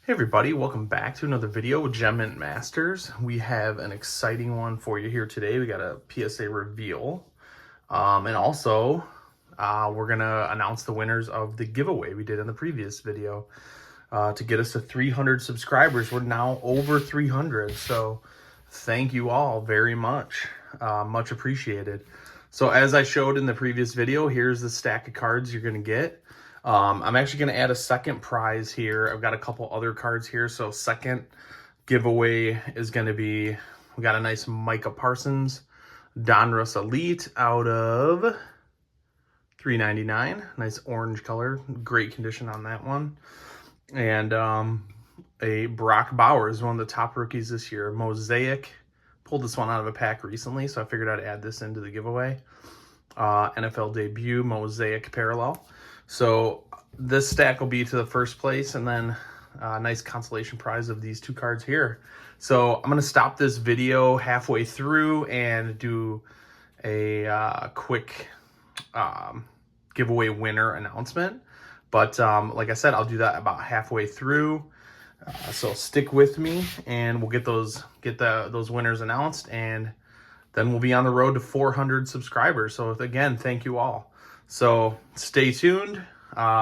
Hey everybody, welcome back to another video with Gem Mint Masters. We have an exciting one for you here today. We got a PSA reveal. And also, we're going to announce the winners of the giveaway we did in the previous video. To get us to 300 subscribers. We're now over 300, so thank you all very much. Much appreciated. So as I showed in the previous video, here's the stack of cards you're going to get. I'm actually going to add a second prize here. I've got a couple other cards here. So second giveaway is going to be, we got a nice Micah Parsons Donruss Elite out of $3.99. Nice orange color. Great condition on that one. And a Brock Bowers, one of the top rookies this year. Mosaic. Pulled this one out of a pack recently, so I figured I'd add this into the giveaway. NFL debut, Mosaic Parallel. So this stack will be to the first place, and then a nice consolation prize of these two cards here. So I'm going to stop this video halfway through and do a quick giveaway winner announcement. But like I said, I'll do that about halfway through. So stick with me, and we'll get those winners announced, and then we'll be on the road to 400 subscribers. So again, thank you all. So stay tuned.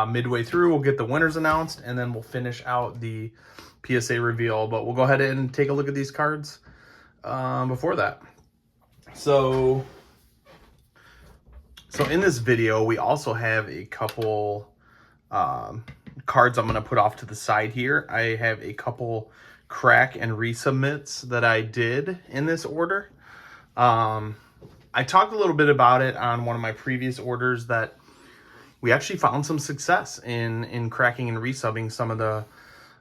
Midway through, we'll get the winners announced, and then we'll finish out the PSA reveal. But we'll go ahead and take a look at these cards before that. So in this video, we also have a couple cards I'm going to put off to the side here. I have a couple crack and resubmits that I did in this order. I talked a little bit about it on one of my previous orders that we actually found some success in cracking and resubbing some of the,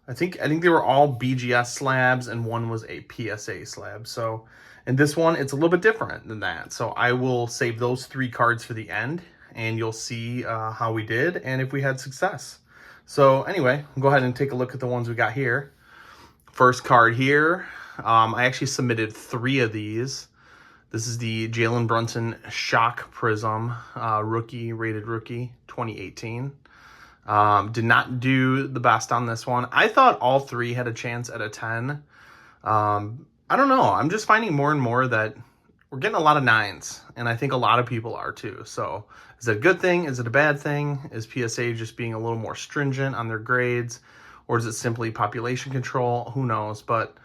I think they were all BGS slabs and one was a PSA slab. So in this one, it's a little bit different than that. So I will save those three cards for the end, and you'll see how we did and if we had success. So anyway, go ahead and take a look at the ones we got here. First card here, I actually submitted 3 of these. This is the Jalen Brunson Shock Prism, rated rookie, 2018. Did not do the best on this one. I thought all 3 had a chance at a 10. I don't know. I'm just finding more and more that we're getting a lot of 9s, and I think a lot of people are too. So is it a good thing? Is it a bad thing? Is PSA just being a little more stringent on their grades, or is it simply population control? Who knows? But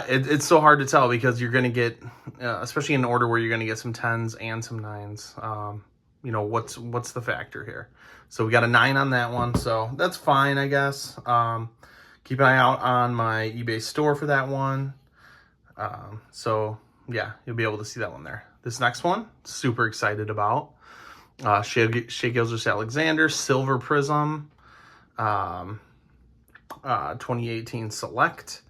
it's so hard to tell, because you're going to get, especially in an order where you're going to get some 10s and some 9s. You know, what's the factor here? So we got a 9 on that one, so that's fine, I guess. Keep an eye out on my eBay store for that one. So yeah, you'll be able to see that one there. This next one, super excited about. Shea Gilgeous-Alexander Silver Prism, 2018 Select.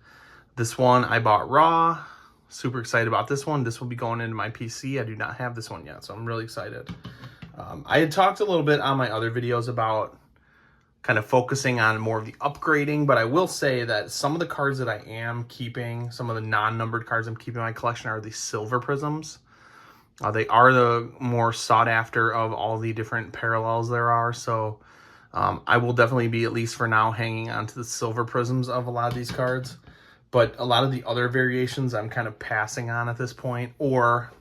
This one I bought raw. Super excited about this one. This will be going into my PC. I do not have this one yet, so I'm really excited. I had talked a little bit on my other videos about kind of focusing on more of the upgrading, but I will say that some of the cards that I am keeping, some of the non-numbered cards I'm keeping in my collection, are the Silver Prisms. They are the more sought after of all the different parallels there are, so I will definitely be, at least for now, hanging on to the Silver Prisms of a lot of these cards. But a lot of the other variations I'm kind of passing on at this point, or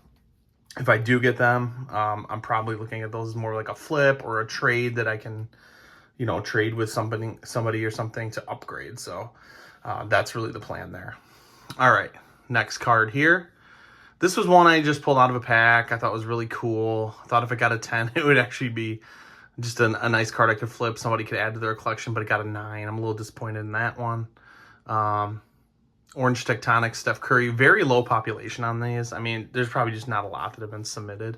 if I do get them, I'm probably looking at those as more like a flip or a trade that I can, you know, trade with somebody or something to upgrade. So that's really the plan there. All right, next card here. This was one I just pulled out of a pack. I thought was really cool. I thought if it got a 10, it would actually be just a nice card I could flip. Somebody could add to their collection, but it got a 9. I'm a little disappointed in that one. Orange Tectonic Steph Curry. Very low population on these. I mean, there's probably just not a lot that have been submitted.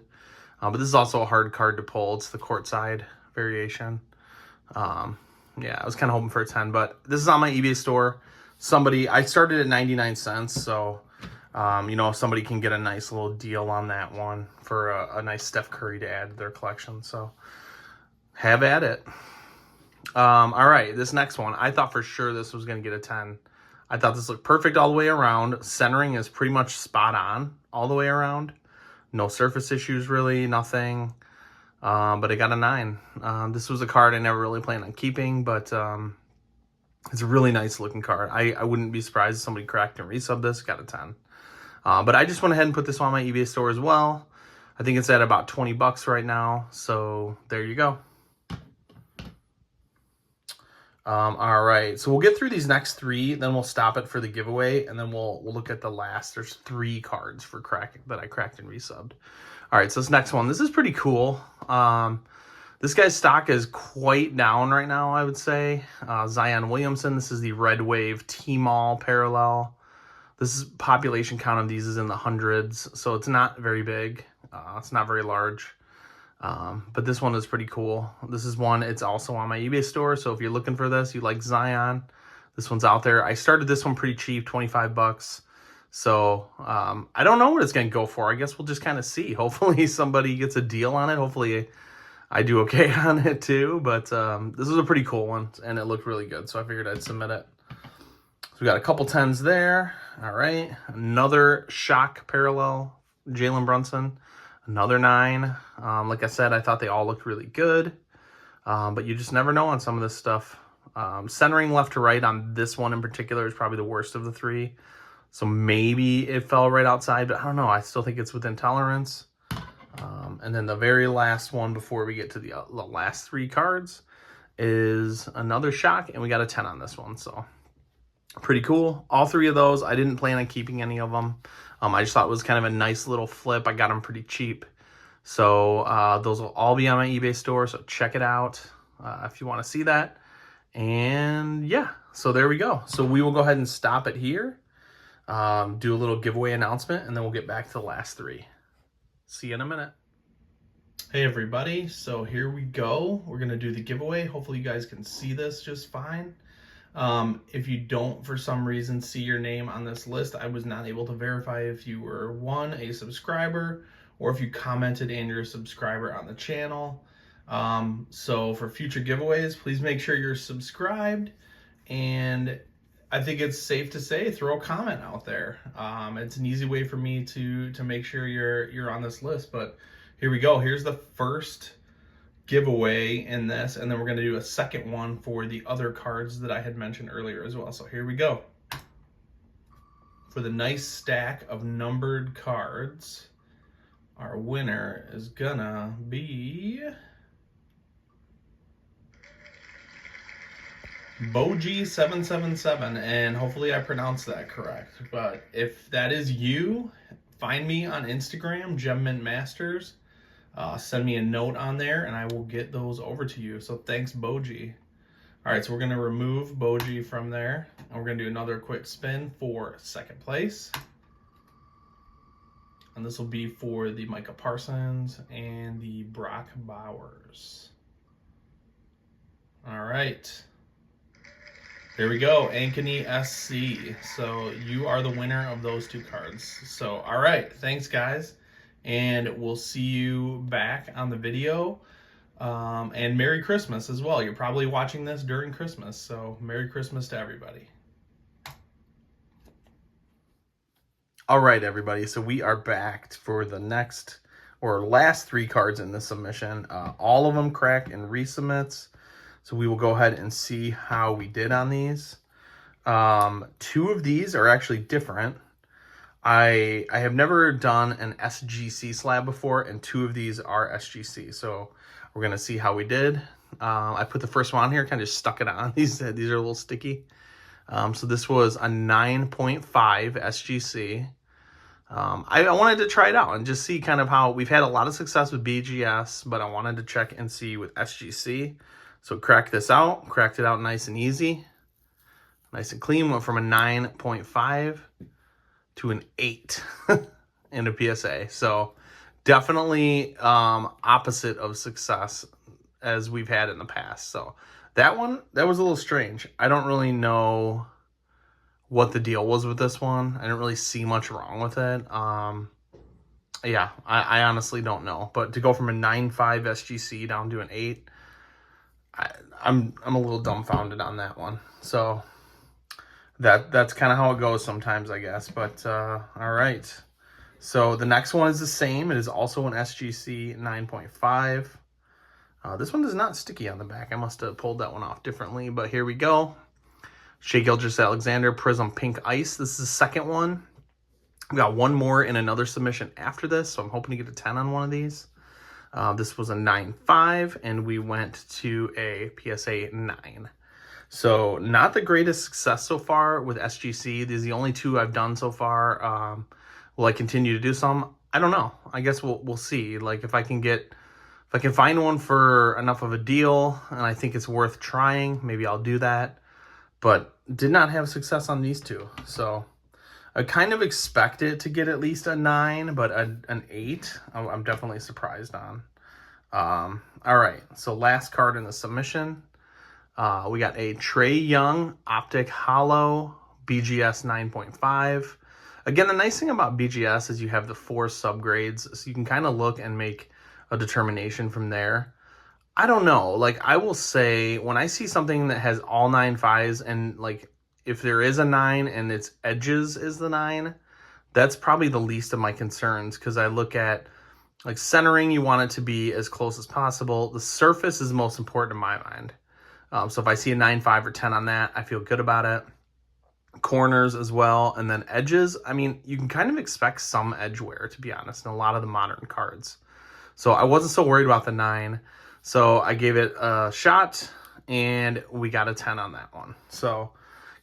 But this is also a hard card to pull. It's the courtside variation. Yeah, I was kind of hoping for a 10, but this is on my eBay store. I started at 99 cents, so, you know, if somebody can get a nice little deal on that one for a nice Steph Curry to add to their collection. So have at it. All right, this next one, I thought for sure this was going to get a 10. I thought this looked perfect all the way around. Centering is pretty much spot on all the way around. No surface issues, really, nothing. But it got a 9. This was a card I never really planned on keeping, but It's a really nice looking card. I wouldn't be surprised if somebody cracked and resubbed this, got a 10. But I just went ahead and put this on my eBay store as well. I think it's at about 20 bucks right now. So there you go. All right, so we'll get through these next 3, then we'll stop it for the giveaway, and then we'll look at the last. There's 3 cards for cracking that I cracked and resubbed. All right, so this next one, this is pretty cool. This guy's stock is quite down right now, I would say. Zion Williamson, this is the Red Wave T-Mall parallel. This is population count of these is in the hundreds, so it's not very big. It's not very large. But this one is pretty cool. This is one, it's also on my eBay store. So if you're looking for this, you like Zion, this one's out there. I started this one pretty cheap, 25 bucks. So, I don't know what it's going to go for. I guess we'll just kind of see. Hopefully somebody gets a deal on it. Hopefully I do okay on it too. But, this is a pretty cool one and it looked really good. So I figured I'd submit it. So we got a couple 10s there. All right. Another shock parallel, Jalen Brunson. Another 9. Like I said, I thought they all looked really good. But you just never know on some of this stuff. Centering left to right on this one in particular is probably the worst of the 3. So maybe it fell right outside, but I don't know. I still think it's within tolerance. And then the very last one before we get to the last 3 cards is another shock. And we got a 10 on this one. So pretty cool. All 3 of those, I didn't plan on keeping any of them. I just thought it was kind of a nice little flip. I got them pretty cheap. So those will all be on my eBay store. So check it out if you want to see that. And yeah, so there we go. So we will go ahead and stop it here. Do a little giveaway announcement, and then we'll get back to the last 3. See you in a minute. Hey everybody, so here we go. We're going to do the giveaway. Hopefully you guys can see this just fine. If you don't, for some reason, see your name on this list, I was not able to verify if you were, 1, a subscriber, or if you commented and you're a subscriber on the channel. So for future giveaways, please make sure you're subscribed, and I think it's safe to say, throw a comment out there. It's an easy way for me to make sure you're on this list, but here we go. Here's the first giveaway in this, and then we're going to do a second one for the other cards that I had mentioned earlier as well. So here we go. For the nice stack of numbered cards, our winner is gonna be Boji777, and hopefully I pronounced that correct. But if that is you, find me on Instagram, Gemmint Masters. Send me a note on there and I will get those over to you. So thanks, Boji. All right, so we're going to remove Boji from there. And we're going to do another quick spin for second place. And this will be for the Micah Parsons and the Brock Bowers. All right. There we go, Ankeny SC. So you are the winner of those 2 cards. So, all right, thanks, guys. And we'll see you back on the video. And Merry Christmas as well. You're probably watching this during Christmas, so Merry Christmas to everybody. All right, everybody. So we are back for the next or last 3 cards in this submission. All of them cracked and resubmits. So we will go ahead and see how we did on these. 2 of these are actually different. I have never done an SGC slab before, and 2 of these are SGC. So we're going to see how we did. I put the first one on here, kind of stuck it on. These are a little sticky. So this was a 9.5 SGC. I wanted to try it out and just see kind of how we've had a lot of success with BGS, but I wanted to check and see with SGC. So cracked this out, cracked it out nice and easy, nice and clean. Went from a 9.5 to an 8 in a PSA. So definitely opposite of success as we've had in the past. So that one, that was a little strange. I don't really know what the deal was with this one. I didn't really see much wrong with it. Yeah, I honestly don't know. But to go from a 9.5 SGC down to an 8, I'm a little dumbfounded on that one. So that's kind of how it goes sometimes, I guess. But all right. So the next one is the same. It is also an SGC 9.5. This one is not sticky on the back. I must have pulled that one off differently, but here we go. Shea Gilgeous-Alexander Prism Pink Ice. This is the second one. We got one more in another submission after this, so I'm hoping to get a 10 on one of these. This was a 9.5, and we went to a PSA 9. So not the greatest success so far with SGC. These are the only two I've done so far. Will I continue to do some? I don't know. I guess we'll see. Like if I can find one for enough of a deal and I think it's worth trying, maybe I'll do that. But did not have success on these two. So I kind of expect it to get at least a 9, but an 8, I'm definitely surprised on. All right, so last card in the submission. We got a Trae Young Optic Hollow BGS 9.5. Again, the nice thing about BGS is you have the 4 subgrades, so you can kind of look and make a determination from there. I don't know. Like, I will say, when I see something that has all 9 5s, and, like, if there is a 9 and its edges is the 9, that's probably the least of my concerns, because I look at, like, centering, you want it to be as close as possible. The surface is most important in my mind. So if I see a 9 5 or 10 on that, I feel good about it. Corners as well. And then edges, I mean, you can kind of expect some edge wear, to be honest, in a lot of the modern cards. So I wasn't so worried about the 9. So I gave it a shot, and we got a 10 on that one. So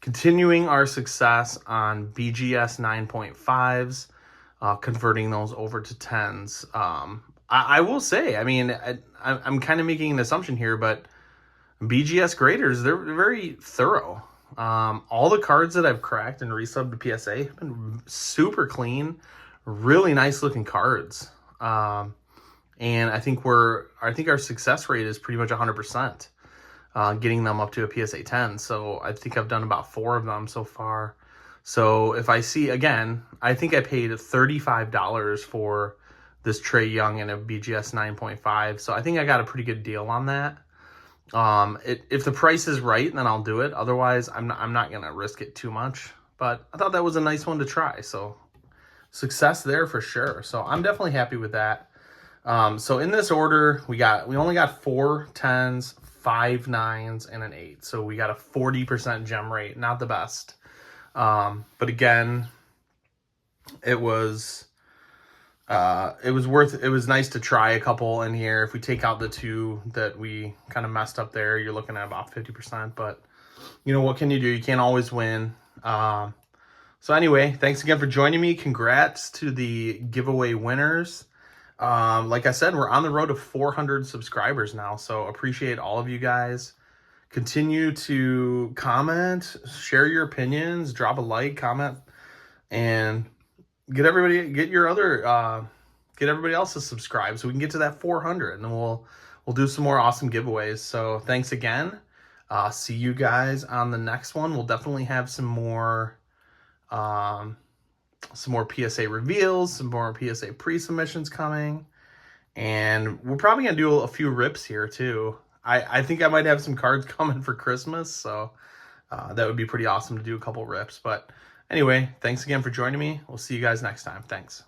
continuing our success on BGS 9.5s, converting those over to 10s. I will say, I mean, I'm kind of making an assumption here, but BGS graders, they're very thorough. All the cards that I've cracked and resubbed to PSA have been super clean, really nice looking cards. And I think our success rate is pretty much 100%, getting them up to a PSA 10. So I think I've done about 4 of them so far. So if I see, again, I think I paid $35 for this Trae Young and a BGS 9.5. So I think I got a pretty good deal on that. If the price is right, then I'll do it. Otherwise, I'm not going to risk it too much. But I thought that was a nice one to try. So success there for sure. So I'm definitely happy with that. So in this order, we only got 4 10s, 5 9s, and an 8. So we got a 40% gem rate, not the best. But again, it was nice to try a couple in here. If we take out the 2 that we kind of messed up there, you're looking at about 50%, but you know, what can you do? You can't always win. So anyway, thanks again for joining me. Congrats to the giveaway winners. Like I said, we're on the road to 400 subscribers now, so appreciate all of you guys. Continue to comment, share your opinions, drop a like, comment, and get everybody else to subscribe so we can get to that 400, and then we'll do some more awesome giveaways. So thanks again. See you guys on the next one. We'll definitely have some more PSA reveals, some more PSA pre-submissions coming, and we're probably gonna do a few rips here too. I think I might have some cards coming for Christmas, so that would be pretty awesome to do a couple rips. But anyway, thanks again for joining me. We'll see you guys next time. Thanks.